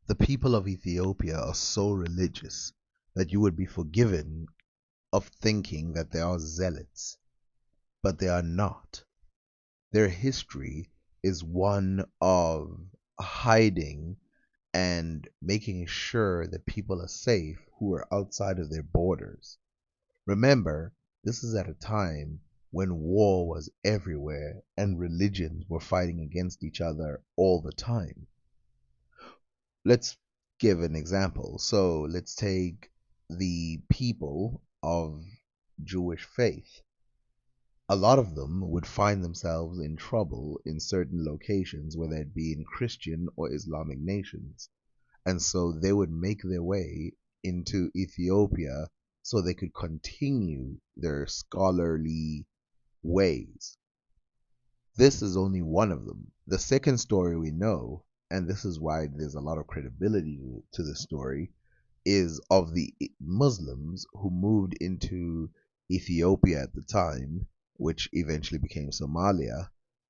The people of Ethiopia are so religious that you would be forgiven of thinking that they are zealots, but they are not. Their history is one of hiding and making sure that people are safe who are outside of their borders. Remember, this is at a time when war was everywhere and religions were fighting against each other all the time. Let's give an example. So let's take the people of Jewish faith. A lot of them would find themselves in trouble in certain locations, whether it be in Christian or Islamic nations. And so they would make their way into Ethiopia so they could continue their scholarly ways. This is only one of them. The second story we know, and this is why there's a lot of credibility to the story, is of the Muslims who moved into Ethiopia at the time, which eventually became Somalia,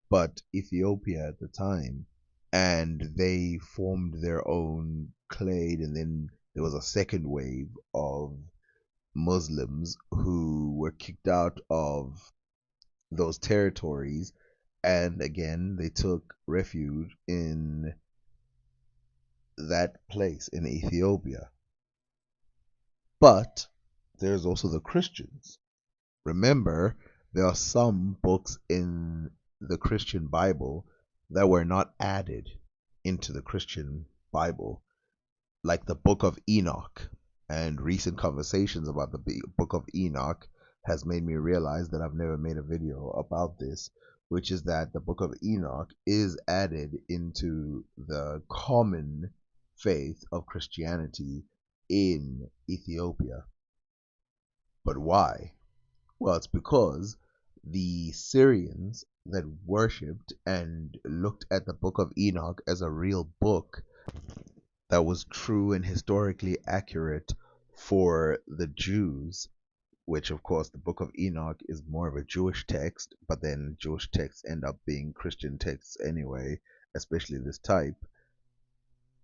but Ethiopia at the time, and they formed their own clade, and then there was a second wave of Muslims who were kicked out of those territories, and again they took refuge in that place in Ethiopia. But there's also the Christians. Remember, there are some books in the Christian Bible that were not added into the Christian Bible, like the Book of Enoch. And recent conversations about the Book of Enoch has made me realize that I've never made a video about this, which is that the Book of Enoch is added into the common faith of Christianity in Ethiopia. But why? Well, it's because the Syrians that worshipped and looked at the Book of Enoch as a real book that was true and historically accurate for the Jews, which of course the Book of Enoch is more of a Jewish text, but then Jewish texts end up being Christian texts anyway, especially this type.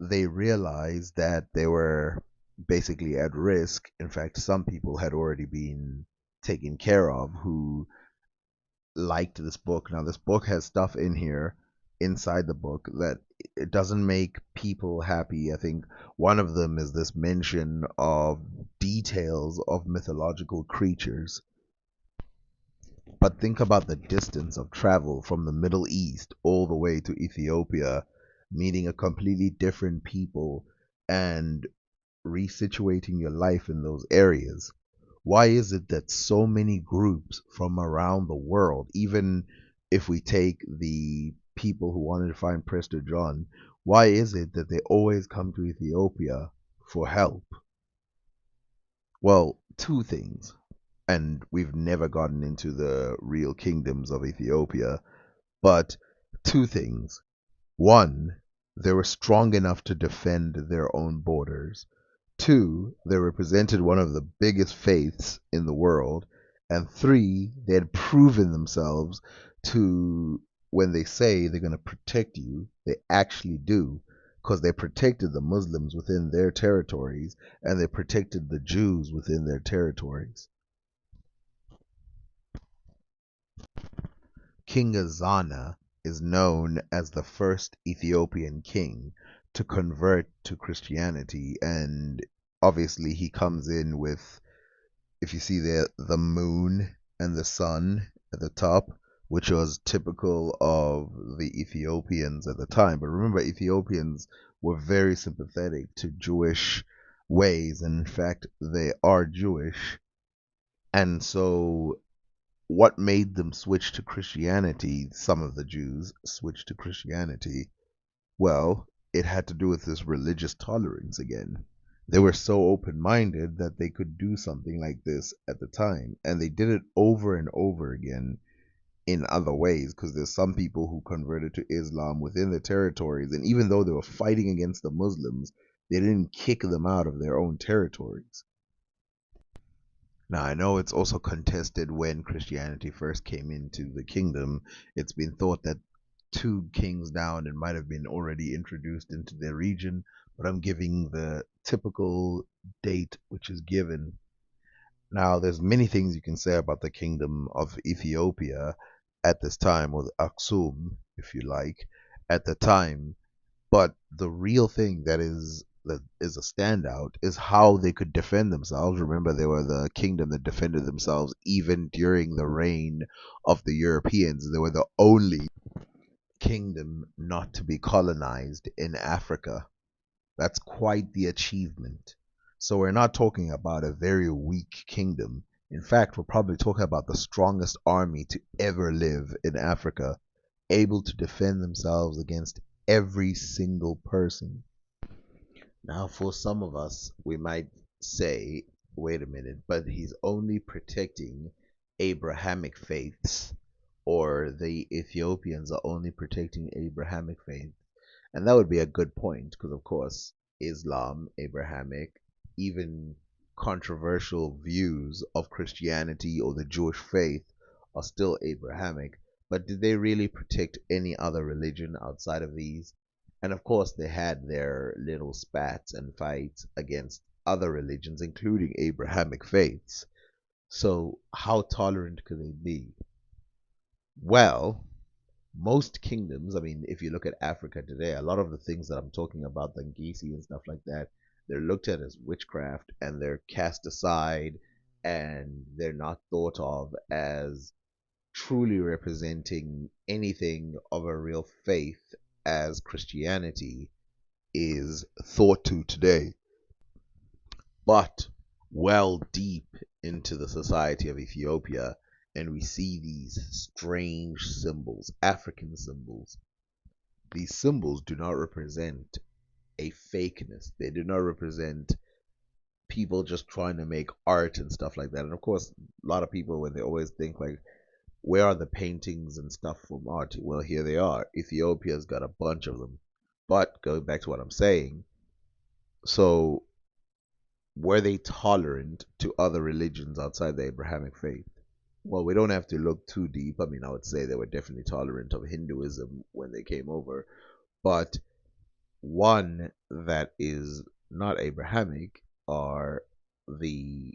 They realized that they were basically at risk. In fact, some people had already been taken care of who liked this book. Now, this book has stuff in here inside the book that it doesn't make people happy. I think one of them is this mention of details of mythological creatures. But think about the distance of travel from the Middle East all the way to Ethiopia, meeting a completely different people and resituating your life in those areas. Why is it that so many groups from around the world, even if we take the people who wanted to find Prester John, why is it that they always come to Ethiopia for help? Well, two things. And we've never gotten into the real kingdoms of Ethiopia, but two things. One, they were strong enough to defend their own borders. Two, they represented one of the biggest faiths in the world. And three, they had proven themselves to, when they say they're going to protect you, they actually do, because they protected the Muslims within their territories and they protected the Jews within their territories. King Azana is known as the first Ethiopian king to convert to Christianity, and obviously he comes in with, if you see there, the moon and the sun at the top, which was typical of the Ethiopians at the time. But remember, Ethiopians were very sympathetic to Jewish ways, and in fact they are Jewish. And so what made them switch to Christianity, some of the Jews switched to Christianity, well, it had to do with this religious tolerance again. They were so open minded that they could do something like this at the time. And they did it over and over again in other ways, because there's some people who converted to Islam within the territories. And even though they were fighting against the Muslims, they didn't kick them out of their own territories. Now, I know it's also contested when Christianity first came into the kingdom. It's been thought that two kings down, it might have been already introduced into their region, but I'm giving the typical date which is given. Now, there's many things you can say about the kingdom of Ethiopia at this time, or the Aksum, if you like, at the time. But the real thing that is a standout is how they could defend themselves. Remember, they were the kingdom that defended themselves even during the reign of the Europeans. They were the only kingdom not to be colonized in Africa. That's quite the achievement. So we're not talking about a very weak kingdom. In fact, we're probably talking about the strongest army to ever live in Africa, able to defend themselves against every single person. Now, for some of us, we might say, wait a minute, but he's only protecting Abrahamic faiths, or the Ethiopians are only protecting Abrahamic faith. And that would be a good point because, of course, Islam, Abrahamic, even controversial views of Christianity or the Jewish faith are still Abrahamic. But did they really protect any other religion outside of these? And of course, they had their little spats and fights against other religions, including Abrahamic faiths. So, how tolerant could they be? Well, most kingdoms, I mean, if you look at Africa today, a lot of the things that I'm talking about, the Ngisi and stuff like that, they're looked at as witchcraft and they're cast aside and they're not thought of as truly representing anything of a real faith as Christianity is thought to today. But well deep into the society of Ethiopia, and we see these strange symbols, African symbols. These symbols do not represent a fakeness. They do not represent people just trying to make art and stuff like that. And of course, a lot of people, when they always think like, where are the paintings and stuff from art? Well, here they are. Ethiopia's got a bunch of them. But going back to what I'm saying, so were they tolerant to other religions outside the Abrahamic faith? Well, we don't have to look too deep. I mean, I would say they were definitely tolerant of Hinduism when they came over, but one that is not Abrahamic are the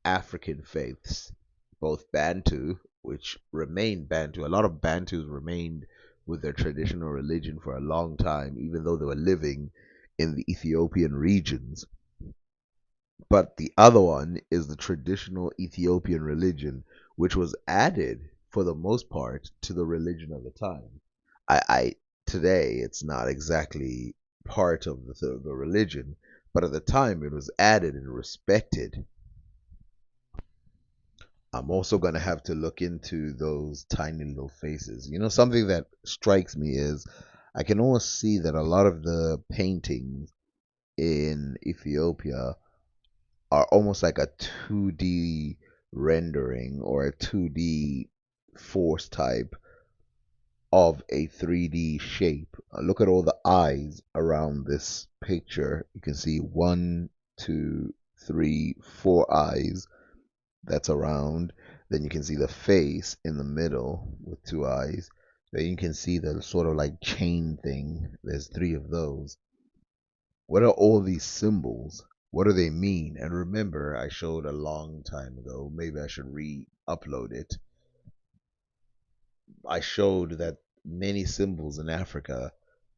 African faiths, both Bantu, which remained Bantu. A lot of Bantus remained with their traditional religion for a long time, even though they were living in the Ethiopian regions. But the other one is the traditional Ethiopian religion, which was added for the most part to the religion of the time. I today it's not exactly part of the religion, but at the time it was added and respected. I'm also going to have to look into those tiny little faces. You know, something that strikes me is I can almost see that a lot of the paintings in Ethiopia are almost like a 2D rendering or a 2D force type of a 3D shape. Look at all the eyes around this picture. You can see one, two, three, four eyes that's around. Then you can see the face in the middle with two eyes. Then you can see the sort of like chain thing. There's three of those. What are all these symbols? What do they mean? And remember, I showed a long time ago, maybe I should re-upload it. I showed that many symbols in Africa,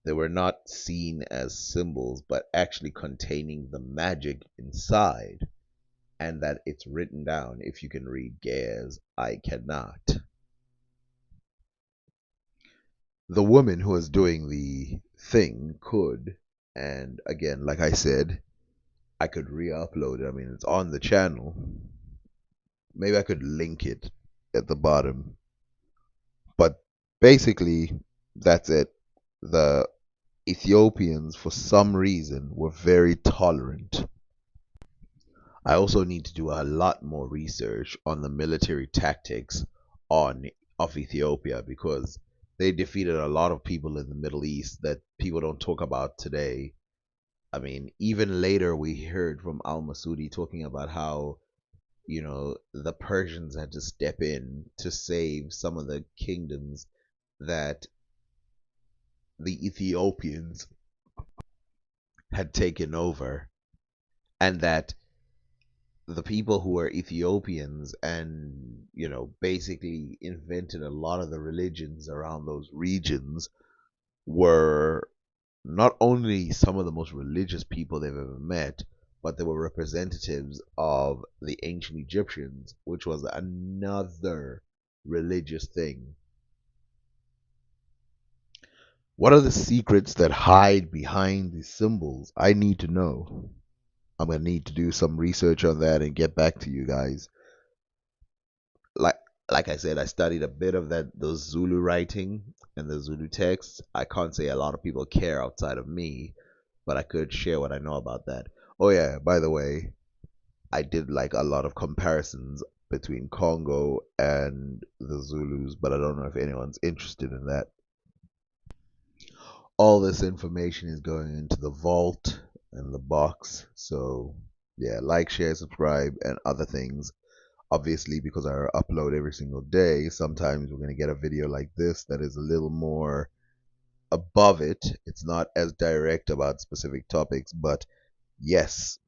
they were not seen as symbols, but actually containing the magic inside, and that it's written down. If you can read Gairs, I cannot. The woman who was doing the thing could, and again, like I said, I could re-upload it. I mean, it's on the channel. Maybe I could link it at the bottom. But basically, that's it. The Ethiopians, for some reason, were very tolerant. I also need to do a lot more research on the military tactics on of Ethiopia because they defeated a lot of people in the Middle East that people don't talk about today. I mean, even later we heard from Al Masudi talking about how, the Persians had to step in to save some of the kingdoms that the Ethiopians had taken over, and that the people who were Ethiopians and, basically invented a lot of the religions around those regions were not only some of the most religious people they've ever met, but they were representatives of the ancient Egyptians, which was another religious thing. What are the secrets that hide behind these symbols? I need to know. I'm gonna need to do some research on that and get back to you guys. Like like I said, I studied a bit of those Zulu writing and the Zulu texts. I can't say a lot of people care outside of me, but I could share what I know about that. Oh yeah, by the way, I did like a lot of comparisons between Congo and the Zulus, but I don't know if anyone's interested in that. All this information is going into the vault and the box. So yeah, like, share, subscribe, and other things. Obviously, because I upload every single day, sometimes we're going to get a video like this that is a little more above it. It's not as direct about specific topics, but yes,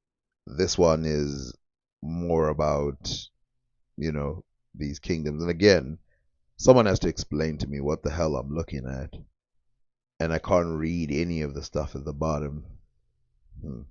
this one is more about, you know, these kingdoms. And again, someone has to explain to me what the hell I'm looking at. And I can't read any of the stuff at the bottom. Hmm.